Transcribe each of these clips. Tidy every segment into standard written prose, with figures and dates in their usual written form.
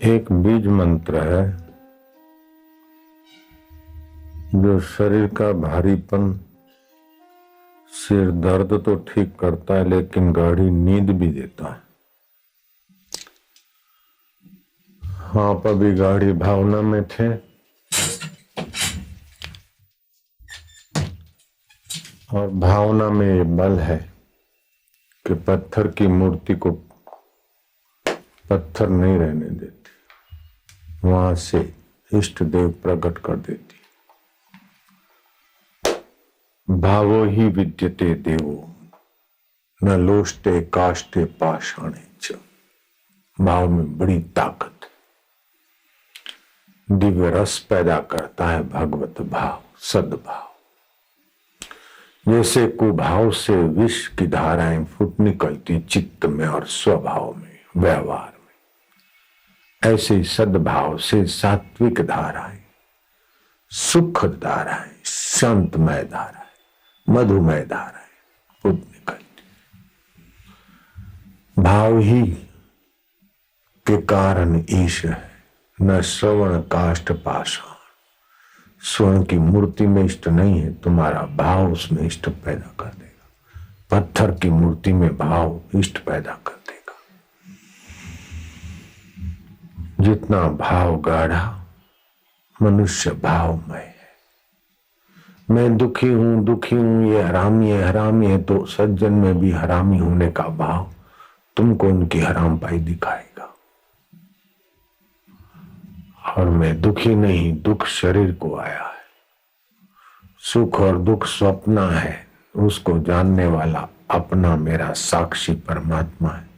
एक बीज मंत्र है जो शरीर का भारीपन, सिर दर्द तो ठीक करता है लेकिन गाढ़ी नींद भी देता है। आप अभी गाढ़ी भावना में थे और भावना में ये बल है कि पत्थर की मूर्ति को पत्थर नहीं रहने देती, वहां से इष्ट देव प्रकट कर देती। भावो ही विद्यते देवो न लोष्टे काष्टे पाषाणे च। भाव में बड़ी ताकत, दिव्य रस पैदा करता है भगवत भाव, सद्भाव। जैसे कुभाव से विष की धाराएं फूट निकलती चित्त में और स्वभाव में, व्यवहार में, ऐसे ही सद्भाव से सात्विक धाराएं, सुखद धाराएं, शांतमय धाराएं, मधुमय धाराएं फूट निकलती। भाव ही के कारण ईश है, न श्रवण काष्ठ पाषाण। स्वर्ण की मूर्ति में इष्ट नहीं है, तुम्हारा भाव उसमें इष्ट पैदा कर देगा। पत्थर की मूर्ति में भाव इष्ट पैदा कर देगा। जितना भाव गाढ़ा, मनुष्य भावमय है। मैं दुखी हूं, ये हरामी है, तो सज्जन में भी हरामी होने का भाव तुमको उनकी हराम पाई दिखाएगा। और मैं दुखी नहीं, दुख शरीर को आया है। सुख और दुख स्वप्न है, उसको जानने वाला अपना मेरा साक्षी परमात्मा है।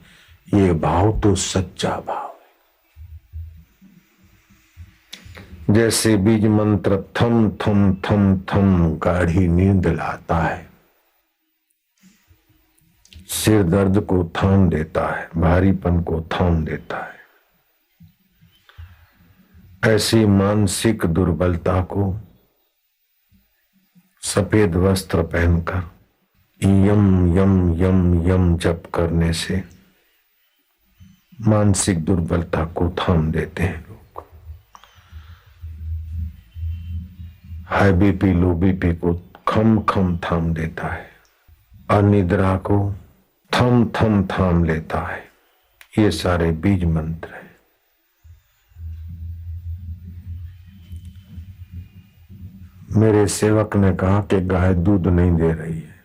ये भाव तो सच्चा भाव है। जैसे बीज मंत्र थम थम थम थम गाढ़ी नींद लाता है, सिर दर्द को थाम देता है, भारीपन को थाम देता है, ऐसी मानसिक दुर्बलता को सफेद वस्त्र पहनकर यम यम यम यम जप करने से मानसिक दुर्बलता को थाम देते हैं लोग। हाई बीपी, लो बीपी को खम खम थाम देता है, अनिद्रा को थम थम थाम लेता है। ये सारे बीज मंत्र हैं। मेरे सेवक ने कहा कि गाय दूध नहीं दे रही है,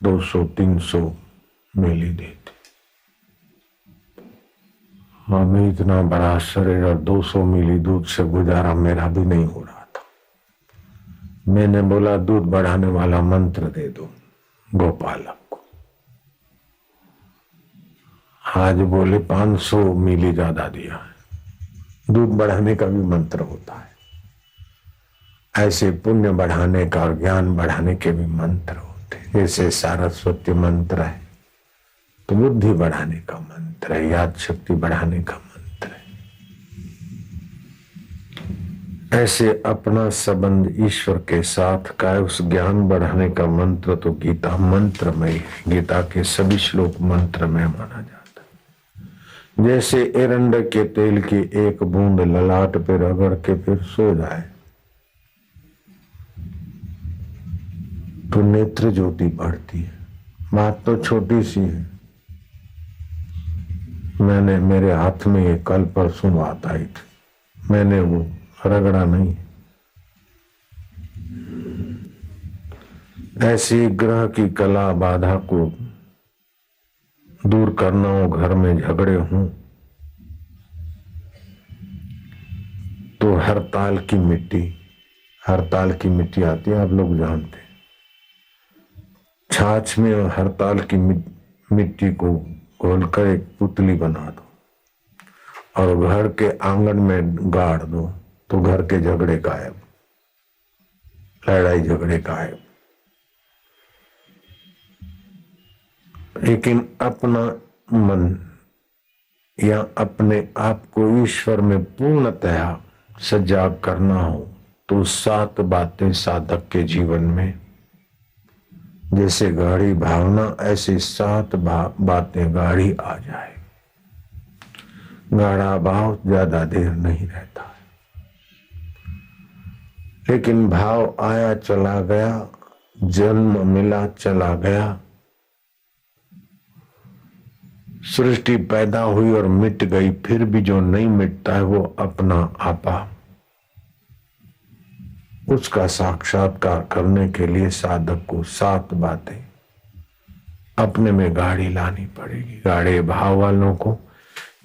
200-300 मिली देती। हमें इतना बड़ा शरीर और 200 मिली दूध से गुजारा मेरा भी नहीं हो रहा था। मैंने बोला दूध बढ़ाने वाला मंत्र दे दो गोपालक को। आज बोले 500 मिली ज्यादा दिया है। दूध बढ़ाने का भी मंत्र होता है। ऐसे पुण्य बढ़ाने का और ज्ञान बढ़ाने के भी मंत्र होते हैं। जैसे सारस्वती मंत्र है तो बुद्धि बढ़ाने का मंत्र है, याद शक्ति बढ़ाने का मंत्र है। ऐसे अपना संबंध ईश्वर के साथ का उस ज्ञान बढ़ाने का मंत्र तो गीता मंत्रमय है। गीता के सभी श्लोक मंत्रमय माना जाता है। जैसे एरंड के तेल की एक बूंद ललाट पे रगड़ के फिर सो जाए तो नेत्र ज्योति बढ़ती है। बात तो छोटी सी है। मैंने मेरे हाथ में ये कल परसों बात आई थी, मैंने वो रगड़ा नहीं। ऐसी ग्रह की कला बाधा को दूर करना हो, घर में झगड़े हों तो हरताल की मिट्टी आती है, आप लोग जानते हैं। छाछ में और हरताल की मिट्टी को घोलकर एक पुतली बना दो और घर के आंगन में गाड़ दो तो घर के झगड़े गायब, लड़ाई झगड़े गायब। लेकिन अपना मन या अपने आप को ईश्वर में पूर्णतया सजाग करना हो तो 7 बातें साधक के जीवन में, जैसे गाढ़ी भावना ऐसी 7 बातें गाढ़ी आ जाए। गाढ़ा भाव ज्यादा देर नहीं रहता है, लेकिन भाव आया चला गया, जन्म मिला चला गया, सृष्टि पैदा हुई और मिट गई, फिर भी जो नहीं मिटता है वो अपना आपा। उसका साक्षात्कार करने के लिए साधक को 7 बातें अपने में गाड़ी लानी पड़ेगी। गाढ़े भाव वालों को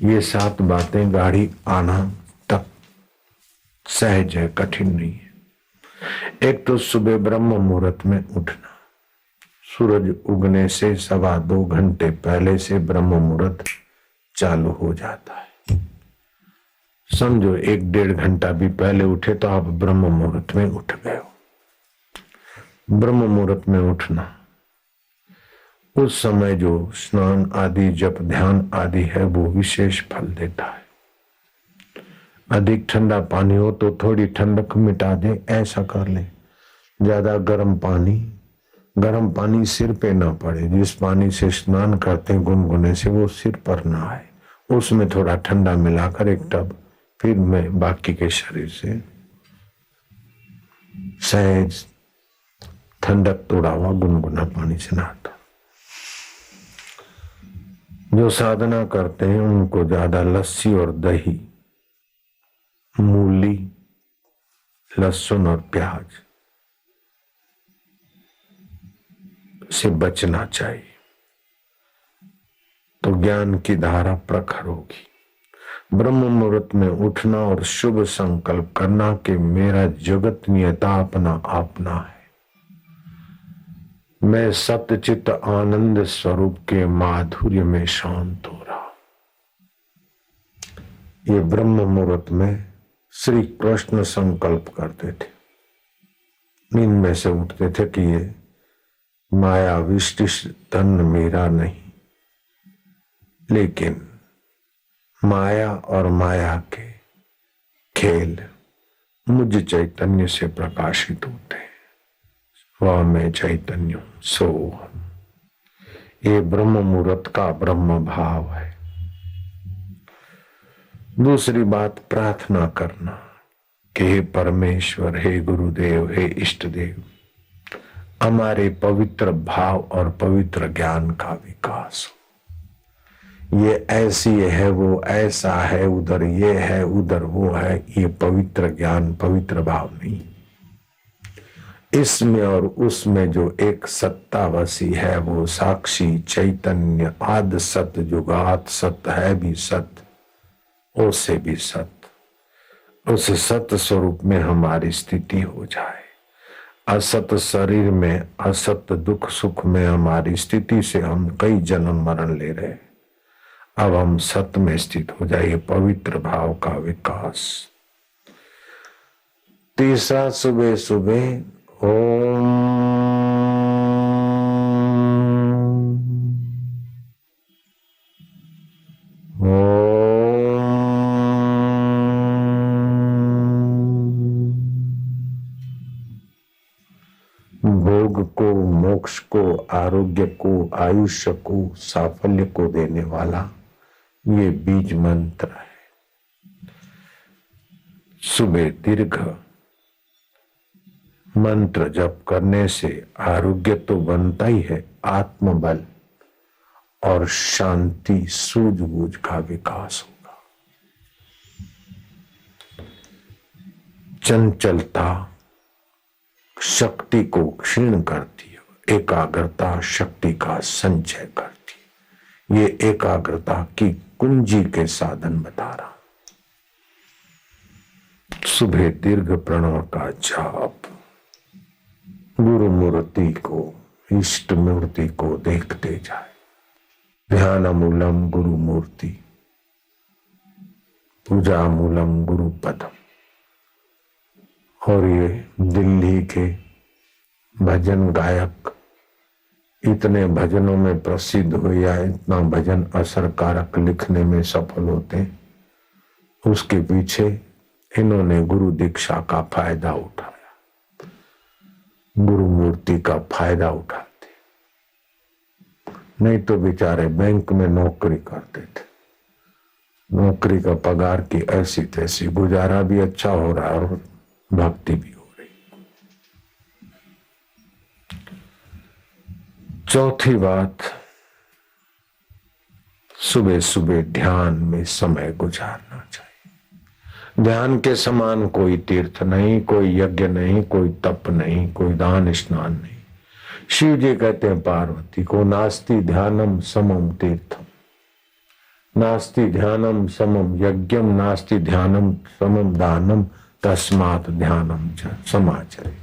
ये 7 बातें गाड़ी आना तक सहज है, कठिन नहीं है। एक तो सुबह ब्रह्म मुहूर्त में उठना, सूरज उगने से 2.25 घंटे पहले से ब्रह्म मुहूर्त चालू हो जाता है। समझो 1-1.5 घंटा भी पहले उठे तो आप ब्रह्म मुहूर्त में उठ गए हो। ब्रह्म मुहूर्त में उठना, उस समय जो स्नान आदि जप ध्यान आदि है वो विशेष फल देता है। अधिक ठंडा पानी हो तो थोड़ी ठंडक मिटा दे, ऐसा कर ले। ज्यादा गर्म पानी सिर पे ना पड़े। जिस पानी से स्नान करते हैं गुनगुने से, वो सिर पर ना आए, उसमें थोड़ा ठंडा मिलाकर एक टब, फिर मैं बाकी के शरीर से सहज ठंडक तोड़ा हुआ गुनगुना पानी से नहाता। जो साधना करते हैं उनको ज्यादा लस्सी और दही, मूली, लहसुन और प्याज से बचना चाहिए, तो ज्ञान की धारा प्रखर होगी। ब्रह्म मुहूर्त में उठना और शुभ संकल्प करना कि मेरा जगत नियता अपना अपना है, मैं सतचित आनंद स्वरूप के माधुर्य में शांत हो रहा। ये ब्रह्म मुहूर्त में श्री कृष्ण संकल्प करते थे, नींद में से उठते थे कि ये माया विष्टिश धन मेरा नहीं, लेकिन माया और माया के खेल मुझ चैतन्य से प्रकाशित होते हैं। वह मैं चैतन्य हूं, सो हम। ये ब्रह्म मुहूर्त का ब्रह्म भाव है। दूसरी बात, प्रार्थना करना कि हे परमेश्वर, हे गुरुदेव, हे इष्ट देव, हमारे पवित्र भाव और पवित्र ज्ञान का विकास हो। ये ऐसी है, वो ऐसा है, उधर ये है, उधर वो है, ये पवित्र ज्ञान पवित्र भाव नहीं। इसमें और उसमें जो एक सत्तावसी है, वो साक्षी चैतन्य आद सत जुगात सत है भी सत, उससे भी सत, उस सत स्वरूप में हमारी स्थिति हो जाए। असत शरीर में, असत दुख सुख में हमारी स्थिति से हम कई जन्म मरण ले रहे, अब हम सत में स्थित हो जाए, पवित्र भाव का विकास। तीसरा, सुबह सुबह ओम भोग को, मोक्ष को, आरोग्य को, आयुष्य को, साफल्य को देने वाला ये बीज मंत्र है। सुबह दीर्घ मंत्र जप करने से आरोग्य तो बनता ही है, आत्मबल और शांति सूझबूझ का विकास होगा। चंचलता शक्ति को क्षीण करती है, एकाग्रता शक्ति का संचय करती है। ये एकाग्रता की कुंजी के साधन बता रहा। सुबह दीर्घ प्रणव का जाप, गुरु मूर्ति को, इष्ट मूर्ति को देखते जाए। ध्यान मूलम गुरु मूर्ति, पूजा मूलम गुरु पदम। और ये दिल्ली के भजन गायक इतने भजनों में प्रसिद्ध हुए या इतना भजन असरकारक लिखने में सफल होते, उसके पीछे इन्होंने गुरु दीक्षा का फायदा उठाया, गुरु मूर्ति का फायदा उठाते। नहीं तो बेचारे बैंक में नौकरी करते थे, नौकरी का पगार की ऐसी तैसी, गुजारा भी अच्छा हो रहा है और भक्ति भी हो रही। चौथी बात, सुबह सुबह ध्यान में समय गुजारना चाहिए। ध्यान के समान कोई तीर्थ नहीं, कोई यज्ञ नहीं, कोई तप नहीं, कोई दान स्नान नहीं। शिव जी कहते हैं पार्वती को, नास्ति ध्यानम समम तीर्थम, नास्ति ध्यानम समम यज्ञम, नास्ति ध्यानम समम दानम, तस्मात् ध्यानम च समाचरे।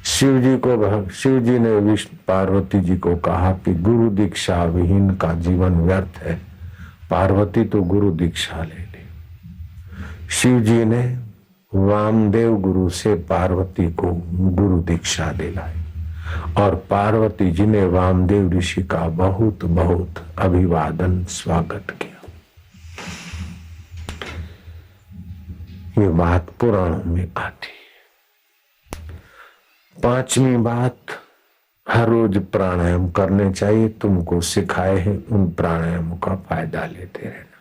शिव जी ने विष्णु पार्वती जी को कहा कि गुरु दीक्षा विहीन का जीवन व्यर्थ है, पार्वती तो गुरु दीक्षा ले ली। शिव जी ने वामदेव गुरु से पार्वती को गुरु दीक्षा दिलाई और पार्वती जी ने वामदेव ऋषि का बहुत बहुत अभिवादन स्वागत किया। ये बात पुराणों में आती है। पांचवी बात, हर रोज प्राणायाम करने चाहिए। तुमको सिखाए हैं उन प्राणायामों का फायदा लेते रहना।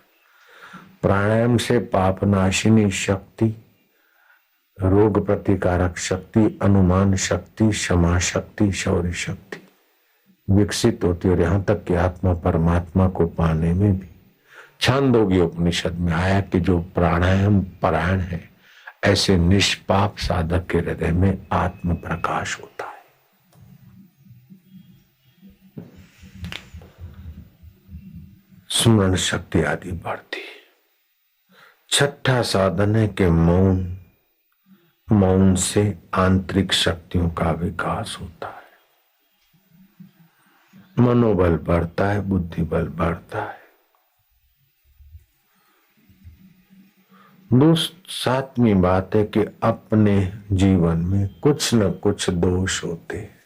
प्राणायाम से पाप नाशिनी शक्ति, रोग प्रतिकारक शक्ति, अनुमान शक्ति, क्षमा शक्ति, शौर्य शक्ति विकसित होती है और यहाँ तक कि आत्मा परमात्मा को पाने में भी। छांदोग्य उपनिषद में आया कि जो प्राणायाम परायण है, ऐसे निष्पाप साधक के हृदय में आत्म प्रकाश होता है। स्मरण शक्ति आदि बढ़ती है। छठा साधन है कि मौन, मौन से आंतरिक शक्तियों का विकास होता है, मनोबल बढ़ता है, बुद्धि बल बढ़ता है। सातवीं बात है कि अपने जीवन में कुछ न कुछ दोष होते हैं।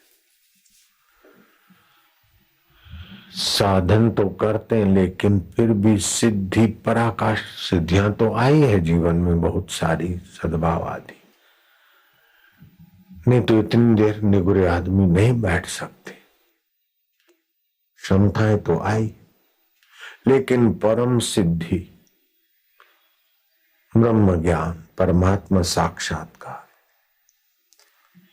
साधन तो करते हैं लेकिन फिर भी सिद्धि पराकाष्ठ सिद्धियां तो आई है जीवन में बहुत सारी, सद्भाव आदि। नहीं तो इतनी देर निगुरे आदमी नहीं बैठ सकते। क्षमताएं तो आई, लेकिन परम सिद्धि, ब्रह्म ज्ञान, परमात्मा साक्षात्कार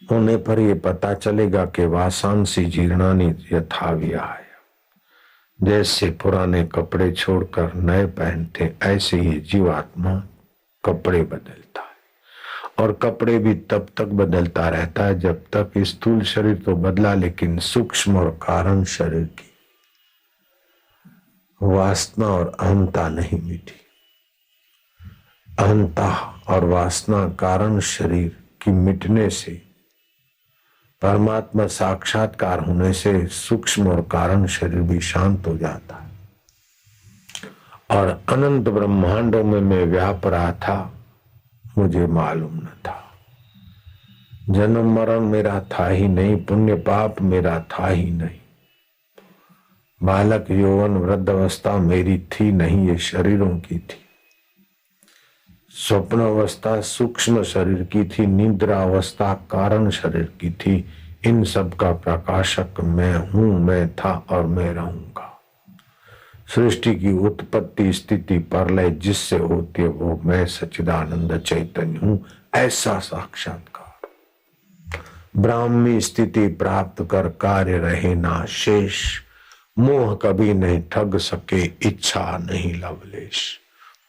होने पर यह पता चलेगा कि वासांसी जीर्णानि यथा विहाय। जैसे पुराने कपड़े छोड़कर नए पहनते, ऐसे ही जीवात्मा कपड़े बदलता है और कपड़े भी तब तक बदलता रहता है जब तक स्थूल शरीर तो बदला, लेकिन सूक्ष्म और कारण शरीर की वासना और अहंता नहीं मिटी। अहंता और वासना कारण शरीर की मिटने से, परमात्मा साक्षात्कार होने से सूक्ष्म और कारण शरीर भी शांत हो जाता है। और अनंत ब्रह्मांडों में मैं व्याप रहा था, मुझे मालूम न था। जन्म मरण मेरा था ही नहीं, पुण्य पाप मेरा था ही नहीं। बालक यौवन वृद्ध अवस्था मेरी थी नहीं, ये शरीरों की थी। स्वप्न अवस्था सूक्ष्म शरीर की थी, निद्रा अवस्था कारण शरीर की थी। इन सब का प्रकाशक मैं हूं, मैं था और मैं रहूंगा। सृष्टि की उत्पत्ति स्थिति प्रलय जिससे होती है वो मैं सच्चिदानंद चैतन्य हूं, ऐसा साक्षात्कार। ब्राह्मी स्थिति प्राप्त कर कार्य रहे ना शेष, मोह कभी नहीं ठग सके, इच्छा नहीं लवलेश।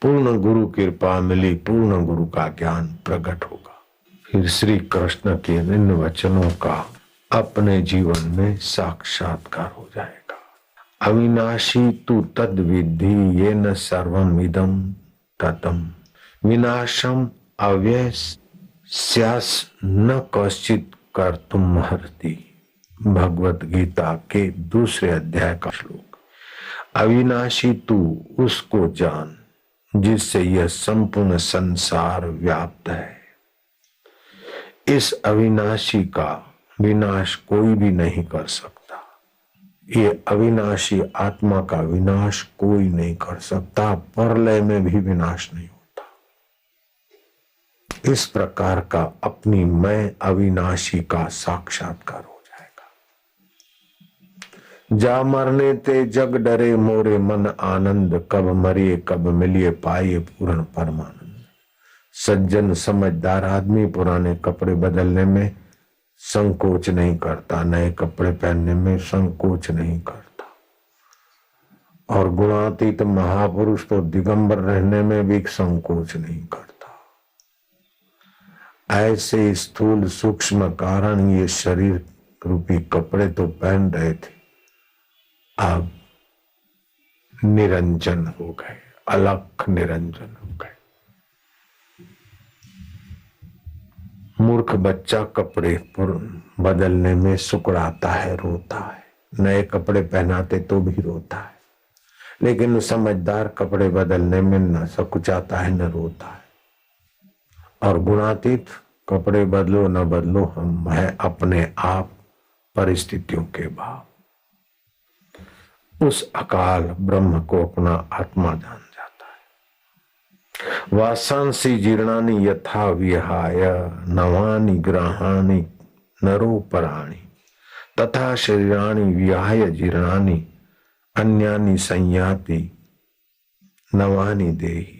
पूर्ण गुरु कृपा मिली, पूर्ण गुरु का ज्ञान प्रकट होगा। फिर श्री कृष्ण के इन वचनों का अपने जीवन में साक्षात्कार हो जाएगा। अविनाशी तू तद विद्धि ये न सर्वम इदम ततम, विनाशम अव्यय स्यास न कश्चित कर तुम हरती। भगवत गीता के दूसरे अध्याय का श्लोक। अविनाशी तू उसको जान जिससे यह संपूर्ण संसार व्याप्त है। इस अविनाशी का विनाश कोई भी नहीं कर सकता। ये अविनाशी आत्मा का विनाश कोई नहीं कर सकता, प्रलय में भी विनाश नहीं होता। इस प्रकार का अपनी मैं अविनाशी का साक्षात्कार हो जाएगा। जा मरने ते जग डरे मोरे मन आनंद, कब मरिए कब मिलिए पाइए पूर्ण परमानंद। सज्जन समझदार आदमी पुराने कपड़े बदलने में संकोच नहीं करता, नए कपड़े पहनने में संकोच नहीं करता। और गुणातीत महापुरुष तो दिगंबर रहने में भी संकोच नहीं करता। ऐसे स्थूल सूक्ष्म कारण ये शरीर रूपी कपड़े तो पहन रहे थे, अब निरंजन हो गए, अलख निरंजन हो गए। मूर्ख बच्चा कपड़े बदलने में सुकड़ाता है, रोता है। नए कपड़े पहनाते तो भी रोता है, लेकिन समझदार कपड़े बदलने में न सकुचाता है न रोता है। और गुणातीत कपड़े बदलो न बदलो, हम है अपने आप परिस्थितियों के भाव। उस अकाल ब्रह्म को अपना आत्मा जान जाता है। वासांसी जीर्णानि यथा विहाय, नवानि ग्रहाणि नरोपराणि, तथा शरीराणि विहाय जीर्णानि अन्यानि संयाति नवानि देहि।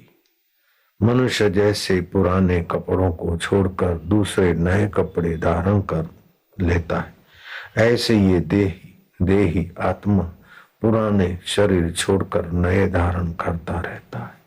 मनुष्य जैसे पुराने कपड़ों को छोड़कर दूसरे नए कपड़े धारण कर लेता है, ऐसे ये देही आत्मा पुराने शरीर छोड़कर नए धारण करता रहता है।